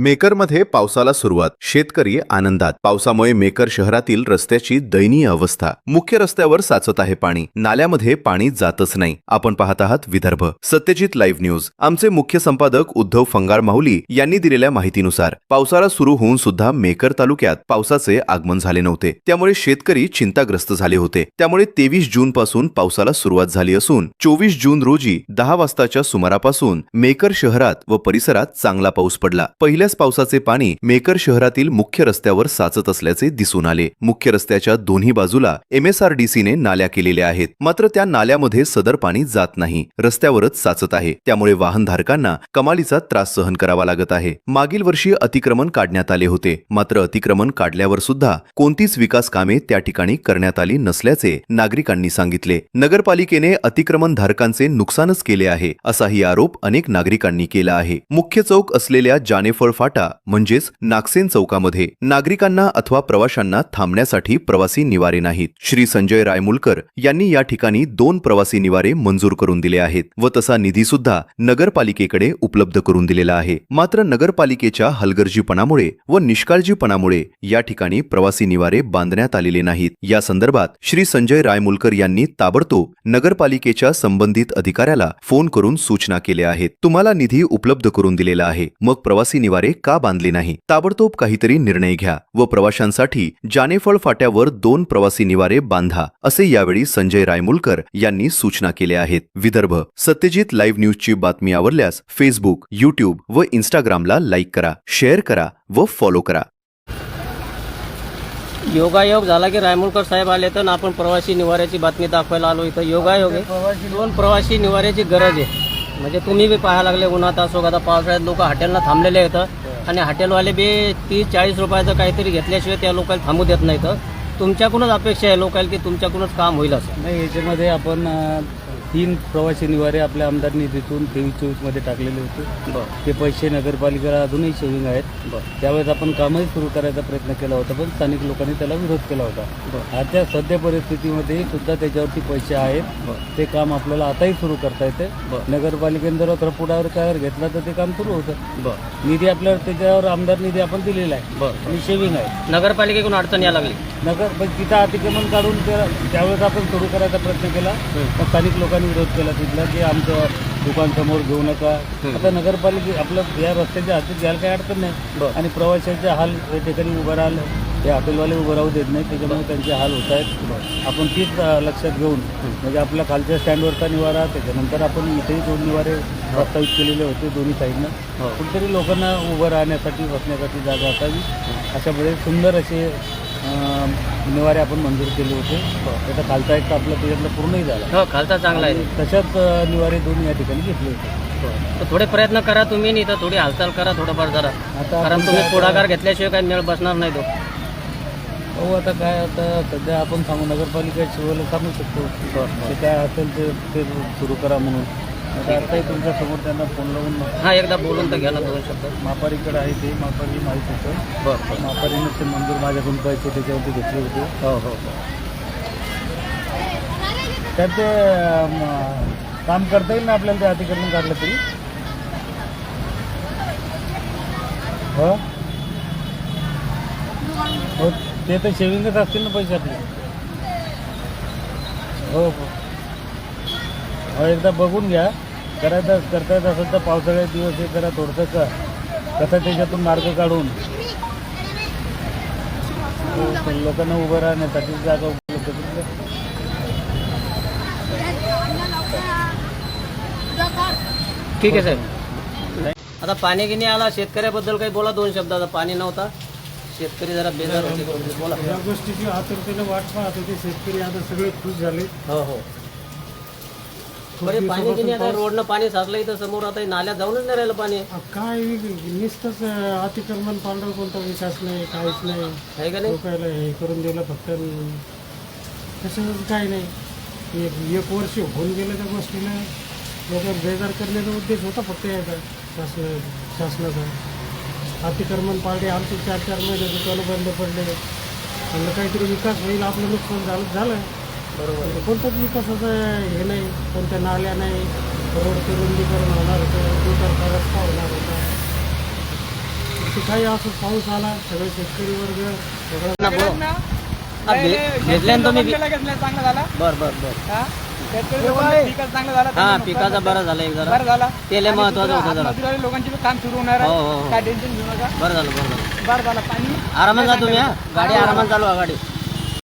मेकरमध्ये पावसाला सुरुवात, शेतकरी आनंदात. पावसामुळे मेकर शहरातील रस्त्याची दयनीय अवस्था. मुख्य रस्त्यावर साचत आहे पाणी, नाल्यामध्ये पाणी जातच नाही. आपण पाहत आहात विदर्भ सत्यजित लाईव्ह न्यूज. आमचे मुख्य संपादक उद्धव फंगार माहुली यांनी दिलेल्या माहितीनुसार पावसाळा सुरू होऊन सुद्धा मेकर तालुक्यात पावसाचे आगमन झाले नव्हते. त्यामुळे शेतकरी चिंताग्रस्त झाले होते. त्यामुळे 23 जून पासून पावसाला सुरुवात झाली असून 24 जून रोजी 10 वाजताच्या सुमारापासून मेकर शहरात व परिसरात चांगला पाऊस पडला. पहिल्याच पावसाचे पाणी मेकर शहरातील मुख्य रस्त्यावर साचत असल्याचे दिसून आले. मुख्य रस्त्याच्या दोन्ही बाजूला MSRDCने नाल्या केलेल्या आहेत, मात्र त्या नाल्यामध्ये सदर पाणी जात नाही, रस्त्यावरच साचत आहे. त्यामुळे वाहनधारकांना कमालीचा त्रास सहन करावा लागत आहे. मागील वर्षी अतिक्रमण काढण्यात आले होते, मात्र अतिक्रमण काढल्यावर सुद्धा कोणतीच विकास कामे त्या ठिकाणी करण्यात आली नसल्याचे नागरिकांनी सांगितले. नगरपालिकेने अतिक्रमण धारकांचे नुकसानच केले आहे, असाही आरोप अनेक नागरिकांनी केला आहे. मुख्य चौक असलेल्या जानेफळ फाटा म्हणजेच नागसेन चौकामध्ये नागरिकांना अथवा प्रवाशांना थांबण्यासाठी प्रवासी निवारे नाहीत. श्री संजय रायमुलकर यांनी या ठिकाणी 2 प्रवासी निवारे मंजूर करून दिले आहेत व तसा निधी सुद्धा नगरपालिकेकडे उपलब्ध करून दिलेला आहे. मात्र नगरपालिकेच्या हलगर्जीपणामुळे व निष्काळजीपणामुळे या ठिकाणी प्रवासी निवारे बांधण्यात आलेले नाहीत. या संदर्भात श्री संजय रायमुलकर यांनी ताबडतोब नगरपालिकेच्या संबंधित अधिकाऱ्याला फोन करून सूचना केल्या आहेत. तुम्हाला निधी उपलब्ध करून दिलेला आहे, मग प्रवासी निवारे का बांधले नाही? ताबडतोब काहीतरी निर्णय घ्या व प्रवाशांसाठी जानेफळ फाट्यावर 2 प्रवासी निवारे बांधा, असे यावेळी संजय रायमुलकर यांनी सूचना केल्या आहेत. विदर्भ सत्यजित लाईव्ह न्यूजची बातमी आवडल्यास फेसबुक, यूट्यूब व इंस्टाग्रामला लाईक करा, शेअर करा व फॉलो करा. योगायोग झाला की रायमुलकर साहेब आले तर आपण प्रवासी निवाऱ्याची बातमी दाखवायला आलो. इथं योगायोग आहे, 2 प्रवासी निवाऱ्याची गरज आहे. म्हणजे तुम्ही बी पाहायला लागले उन्हात असो, आता पावसाळ्यात लोक हॉटेलला थांबलेले आहेत आणि हॉटेलवाले बी 30-40 रुपयाचं काहीतरी घेतल्याशिवाय त्या लोकांना थांबू देत नाही. तर तुमच्याकडूनच अपेक्षा आहे लोकांना की तुमच्याकडूनच काम होईल असं नाही. याच्यामध्ये आपण 3 प्रवासी निवारे आपल्या आमदार निधीतून 23-24 मध्ये टाकलेले होते. ते पैसे नगरपालिकेला अजूनही सेविंग आहेत. त्यावेळेस आपण कामही सुरू करायचा प्रयत्न केला होता, पण स्थानिक लोकांनी त्याला विरोध केला होता. आता सध्या परिस्थितीमध्ये सुद्धा त्याच्यावरती पैसे आहेत. ते काम आपल्याला आताही सुरू करता येते. नगरपालिकेने जर पुढाकार घेतला तर ते काम सुरू होतं. निधी आपल्याला त्याच्यावर आमदार निधी आपण दिलेला आहे आणि सेविंग आहे. नगरपालिकेकडून अडचण यायला लागली. तिथं अतिक्रमण काढून त्यावेळेस आपण सुरू करायचा प्रयत्न केला, पण स्थानिक लोकांनी विरोध केला तिथला की आमचं दुकान समोर घेऊ नका. आता नगरपालिके आपलं या रस्त्याच्या हातीत घ्यायला काही अडचण नाही आणि प्रवाशांचे हाल या ठिकाणी उभं राहिलं, हे हॉटेलवाले उभं राहू देत नाही, त्याच्यामुळे त्यांचे हाल होत आहेत. आपण तीच लक्षात घेऊन म्हणजे आपल्या खालच्या स्टँडवरचा निवारा, त्याच्यानंतर आपण इथेही 2 निवारे प्रस्तावित केलेले होते दोन्ही साईडनं. कुठेतरी लोकांना उभं राहण्यासाठी बसण्यासाठी जागा असावी अशा बरेच सुंदर असे निवारे आपण मंजूर केले होते. त्याचा खालचा एक आपला त्याच्यातला पूर्णही झाला. हो, खालचा चांगला आहे. तशाच निवारे 2 या ठिकाणी घेतले होते. तर थोडे प्रयत्न करा तुम्ही, नाही तर थोडी हालचाल करा थोडंफार जरा. आता कारण तुम्ही पुढाकार घेतल्याशिवाय काही मेळ बसणार नाही तो. हो, आता काय, आता सध्या आपण सांगू नगरपालिका शिवायला सांगू शकतो ते काय असेल ते सुरू करा म्हणून. आता आताही तुमच्या समोर त्यांना फोन लावून हा एकदा बोलून तर घ्या ना 2 शब्द. मापारीकडे आहे ते मापारी माहीत होतं. मापारीने ते मंजूर माझ्याकडून पैसे त्याच्यावरती घेतले होते. हो. तर ते काम करता येईल ना आपल्याला, ते अतिक्रमण काढलं तरी. हो, ते तर सेविंगच असतील ना पैसे आपले. हो, एकदा बघून घ्या. करता येत असेल तर पावसाळ्यात दिवस हे जरा थोडंसं कसं त्याच्यातून मार्ग काढून लोकांना उभं राहण्यासाठी जागा उपलब्ध करून. ठीक आहे साहेब. आता पाणी की नाही आला, शेतकऱ्याबद्दल काही बोला 2 शब्द. आता पाणी नव्हता, शेतकरी जरा बेजार होते. बोला. या गोष्टीची आतुरतेने वाट पाहत होते शेतकरी, आता सगळे खुश झाले. हो. बरे पाणी की नाही, आता रोडनं पाणी साचलं इथं समोर, आता नाल्यात जाऊनच नाही राहिलं पाणी. काय नुसतंच अतिक्रमण पांढर कोणता विकास नाही, काहीच नाही. आहे का नाही? लोकायला हे करून दिलं फक्त, तसं काही नाही. एक वर्ष होऊन गेलं त्या गोष्टीला. लोक बेजार करण्याचा उद्देश होता फक्त याचा शासनाचा. अतिक्रमण पाळले, आमचे 4-4 महिने दुकानं बंद पडले. म्हणलं काहीतरी विकास होईल, आपलं नुकसान झालं. बरोबर. कोणताच विकासाचं हे नाही, कोणत्या नाल्या नाही, रोडचं रुंदीकरण होणार होतं, दुतर्फा रस्ता होणार होता. ते काही असं पाऊस आला सगळे शेतकरी वर्ग सगळं घेतले ना तुम्ही चांगला झाला बर बर बर हा शेतकरी लोकांचं पिकच चांगलं झालं हा पिकाचा बरं झालं एक जरा बरं झाला ते लय महत्वाचं होतं जरा मजुरारी लोकांचे पण काम सुरू होणार हो, आहे हो, हो. काय टेन्शन घेऊ नका बरं झालं बरं झालं बरं झाला पाणी आरामात जा तुम्ही हा गाडी आरामात चालू आहे गाडी